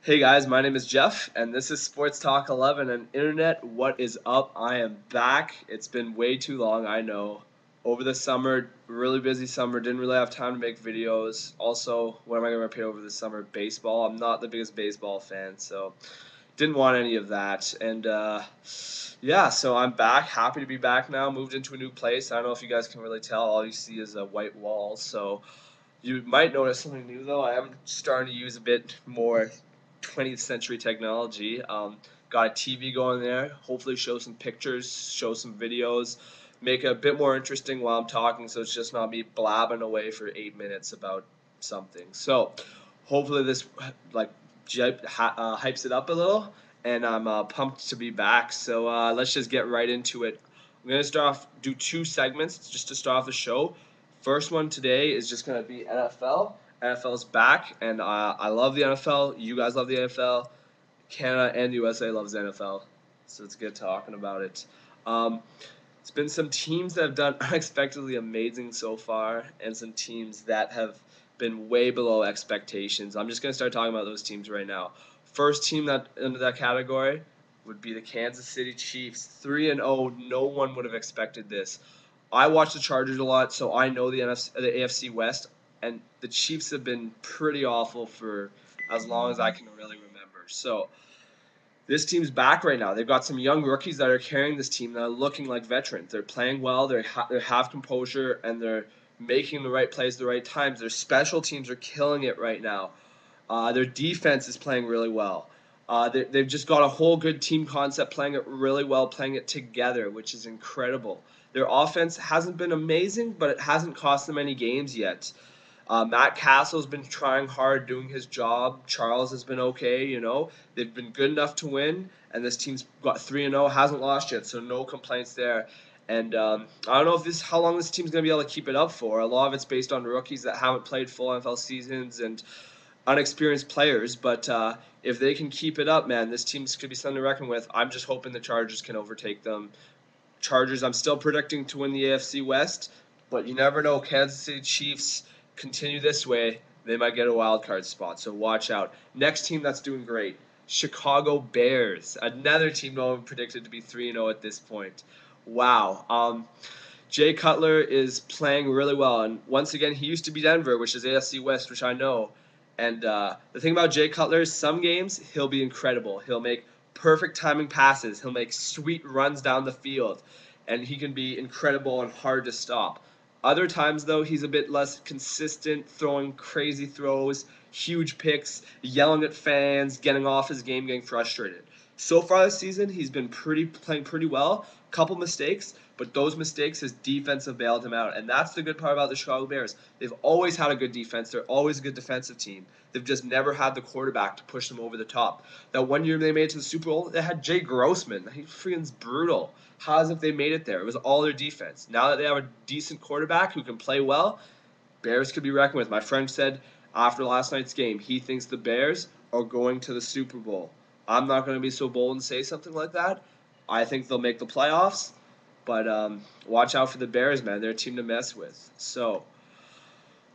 Hey guys, my name is Jeff, and this is Sports Talk 11 and Internet. What is up? I am back. It's been way too long, I know. Over the summer, really busy summer, didn't really have time to make videos. Also, what am I going to repeat over the summer? Baseball. I'm not the biggest baseball fan, so didn't want any of that. And yeah, so I'm back. Happy to be back now. Moved into a new place. I don't know if you guys can really tell. All you see is a white wall, so you might notice something new though. I am starting to use a bit more 20th century technology. Got a TV going there. Hopefully, show some pictures, show some videos, make it a bit more interesting while I'm talking, so it's just not me blabbing away for 8 minutes about something. So, hopefully, this like hypes it up a little, and I'm pumped to be back. So let's just get right into it. I'm gonna start off do two segments just to start off the show. First one today is just going to be NFL. NFL's back, and I love the NFL. You guys love the NFL. Canada and USA loves the NFL, so it's good talking about it. Um, it's been some teams that have done unexpectedly amazing so far, and some teams that have been way below expectations. I'm just going to start talking about those teams right now. First team that under that category would be the Kansas City Chiefs, 3-0. No one would have expected this. I watch the Chargers a lot, so I know the AFC West, and the Chiefs have been pretty awful for as long as I can really remember. So this team's back right now. They've got some young rookies that are carrying this team that are looking like veterans. They're playing well. They have composure, and they're making the right plays at the right times. Their special teams are killing it right now. Their defense is playing really well. They've just got a whole good team concept, playing it really well, playing it together, which is incredible. Their offense hasn't been amazing, but it hasn't cost them any games yet. Matt Castle's been trying hard, doing his job. Charles has been okay, you know. They've been good enough to win, and this team's got 3-0, hasn't lost yet, so no complaints there. And I don't know how long this team's gonna be able to keep it up for. A lot of it's based on rookies that haven't played full NFL seasons and unexperienced players, but if they can keep it up, man, this team could be something to reckon with. I'm just hoping the Chargers can overtake them. Chargers, I'm still predicting to win the AFC West, but you never know. Kansas City Chiefs continue this way, they might get a wild card spot, so watch out. Next team that's doing great, Chicago Bears, another team no one predicted to be 3-0 at this point. Wow. Jay Cutler is playing really well, and once again, he used to be Denver, which is AFC West, which I know. And the thing about Jay Cutler is some games he'll be incredible. He'll make perfect timing passes. He'll make sweet runs down the field, and he can be incredible and hard to stop. Other times, though, he's a bit less consistent, throwing crazy throws, huge picks, yelling at fans, getting off his game, getting frustrated. So far this season, he's been playing pretty well. Couple mistakes, but those mistakes, his defense have bailed him out, and that's the good part about the Chicago Bears. They've always had a good defense. They're always a good defensive team. They've just never had the quarterback to push them over the top. That one year they made it to the Super Bowl, they had Jay Grossman. He freaking brutal. How as if they made it there? It was all their defense. Now that they have a decent quarterback who can play well, Bears could be reckoned with. My friend said after last night's game, he thinks the Bears are going to the Super Bowl. I'm not going to be so bold and say something like that. I think they'll make the playoffs, but watch out for the Bears, man. They're a team to mess with. So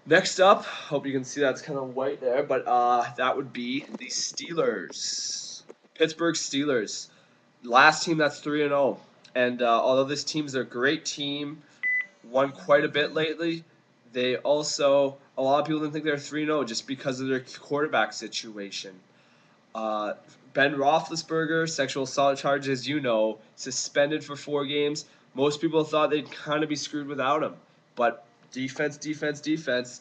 next up, hope you can see that's kind of white there, but that would be the Steelers. Pittsburgh Steelers, last team that's 3-0. And although this team's a great team, won quite a bit lately, they also, a lot of people didn't think they were 3-0 just because of their quarterback situation. Uh, Ben Roethlisberger, sexual assault charges, you know, suspended for 4 games. Most people thought they'd kind of be screwed without him. But defense, defense, defense.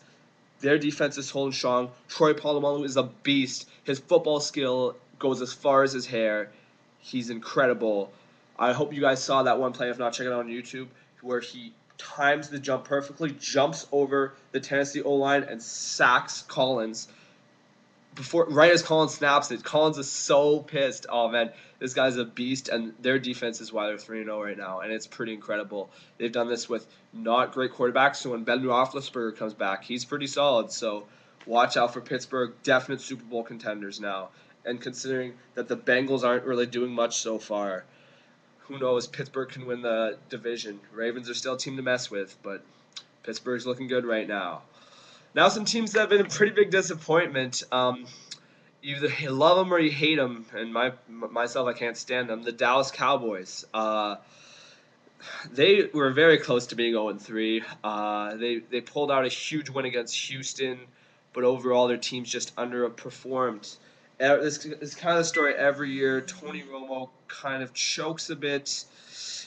Their defense is holding strong. Troy Polamalu is a beast. His football skill goes as far as his hair. He's incredible. I hope you guys saw that one play, if not, check it out on YouTube, where he times the jump perfectly, jumps over the Tennessee O-line, and sacks Collins right as Collins snaps it. Collins is so pissed. Oh man, this guy's a beast, and their defense is why they're 3-0 right now, and it's pretty incredible. They've done this with not great quarterbacks, so when Ben Roethlisberger comes back, he's pretty solid. So watch out for Pittsburgh, definite Super Bowl contenders now. And considering that the Bengals aren't really doing much so far, who knows? Pittsburgh can win the division. Ravens are still a team to mess with, but Pittsburgh's looking good right now. Now some teams that have been a pretty big disappointment. You either love them or you hate them, and myself, I can't stand them. The Dallas Cowboys. They were very close to being 0-3. They pulled out a huge win against Houston, but overall their team's just underperformed. This is kind of the story every year. Tony Romo kind of chokes a bit.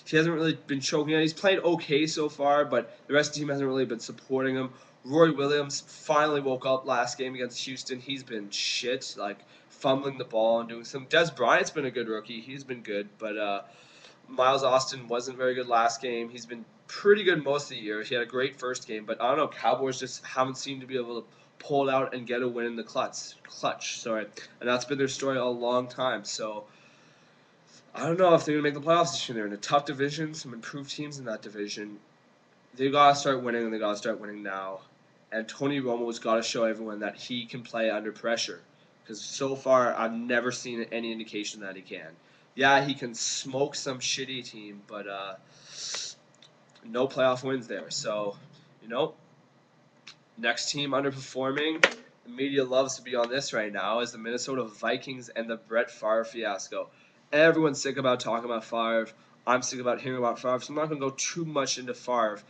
He hasn't really been choking. He's played okay so far, but the rest of the team hasn't really been supporting him. Roy Williams finally woke up last game against Houston. He's been shit, like fumbling the ball and doing some. Des Bryant's been a good rookie. He's been good, but Miles Austin wasn't very good last game. He's been pretty good most of the year. He had a great first game, but I don't know. Cowboys just haven't seemed to be able to pull it out and get a win in the clutch. Sorry, and that's been their story a long time. So I don't know if they're gonna make the playoffs this year. They're in a tough division. Some improved teams in that division. They gotta start winning, and they gotta start winning now. And Tony Romo's got to show everyone that he can play under pressure. Because so far, I've never seen any indication that he can. Yeah, he can smoke some shitty team, but no playoff wins there. So, you know, next team underperforming, the media loves to be on this right now, is the Minnesota Vikings and the Brett Favre fiasco. Everyone's sick about talking about Favre. I'm sick about hearing about Favre, so I'm not going to go too much into Favre.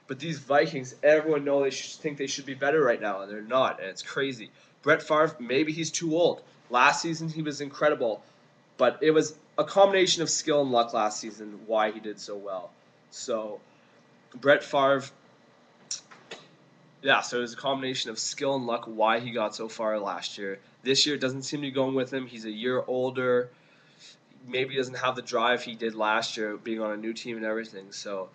But these Vikings, everyone knows think they should be better right now, and they're not, and it's crazy. Brett Favre, maybe he's too old. Last season, he was incredible, but it was a combination of skill and luck last season why he did so well. So, Brett Favre, yeah, so it was a combination of skill and luck why he got so far last year. This year, it doesn't seem to be going with him. He's a year older. Maybe he doesn't have the drive he did last year, being on a new team and everything. So,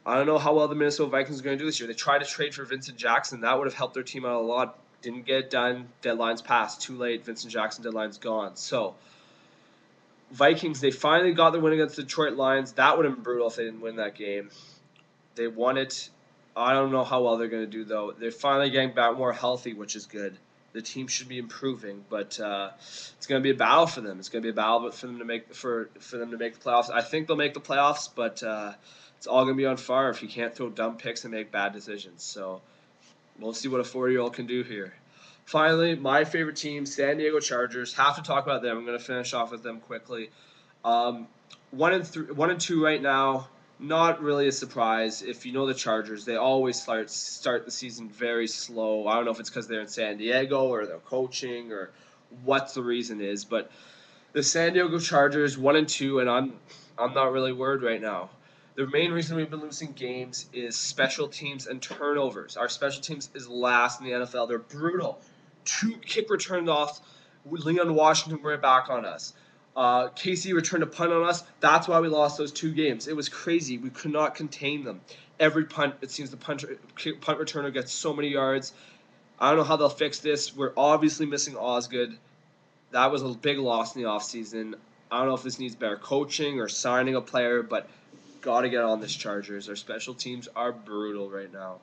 I don't know how well the Minnesota Vikings are going to do this year. They tried to trade for Vincent Jackson. That would have helped their team out a lot. Didn't get it done. Deadline's passed. Too late. Vincent Jackson deadline's gone. So, Vikings, they finally got their win against the Detroit Lions. That would have been brutal if they didn't win that game. They won it. I don't know how well they're going to do, though. They're finally getting back more healthy, which is good. The team should be improving, but it's going to be a battle for them. It's going to be a battle for them to make for them to make the playoffs. I think they'll make the playoffs, but it's all going to be on Favre if he can't throw dumb picks and make bad decisions. So we'll see what a 40-year-old can do here. Finally, my favorite team, San Diego Chargers. Have to talk about them. I'm going to finish off with them quickly. 1-2 right now. Not really a surprise. If you know the Chargers, they always start the season very slow. I don't know if it's because they're in San Diego or they're coaching or what the reason is, but the San Diego Chargers 1-2, and I'm not really worried right now. The main reason we've been losing games is special teams and turnovers. Our special teams is last in the NFL. They're brutal. 2 kick returns off. Leon Washington went back on us. Casey returned a punt on us. That's why we lost those 2 games. It was crazy. We could not contain them. Every punt, it seems the punt returner gets so many yards. I don't know how they'll fix this. We're obviously missing Osgood. That was a big loss in the offseason. I don't know if this needs better coaching or signing a player, but got to get on this Chargers. Our special teams are brutal right now.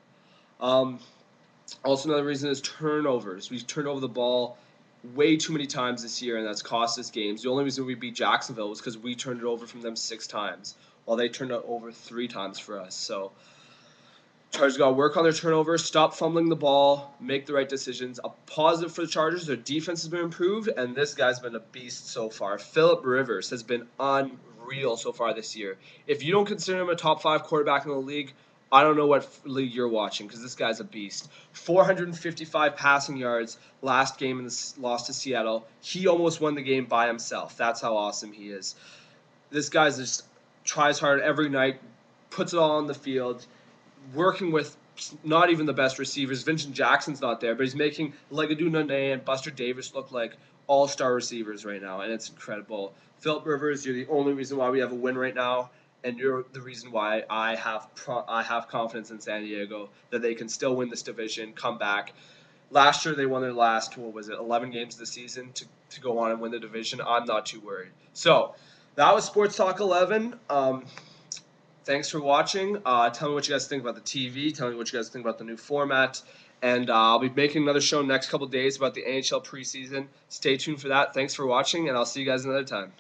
Also, another reason is turnovers. We've turned over the ball way too many times this year, and that's cost us games. The only reason we beat Jacksonville was because we turned it over from them 6 times, while they turned it over 3 times for us. So, Chargers got to work on their turnovers, stop fumbling the ball, make the right decisions. A positive for the Chargers, their defense has been improved, and this guy's been a beast so far. Phillip Rivers has been unreal so far this year. If you don't consider him a top 5 quarterback in the league, I don't know what league you're watching, because this guy's a beast. 455 passing yards last game in the loss to Seattle. He almost won the game by himself. That's how awesome he is. This guy just tries hard every night, puts it all on the field, working with not even the best receivers. Vincent Jackson's not there, but he's making Legadou Nene and Buster Davis look like all-star receivers right now, and it's incredible. Phillip Rivers, you're the only reason why we have a win right now, and you're the reason why I have confidence in San Diego that they can still win this division, come back. Last year they won their last, 11 games of the season to go on and win the division. I'm not too worried. So that was Sports Talk 11. Thanks for watching. Tell me what you guys think about the TV. Tell me what you guys think about the new format. And I'll be making another show next couple days about the NHL preseason. Stay tuned for that. Thanks for watching, and I'll see you guys another time.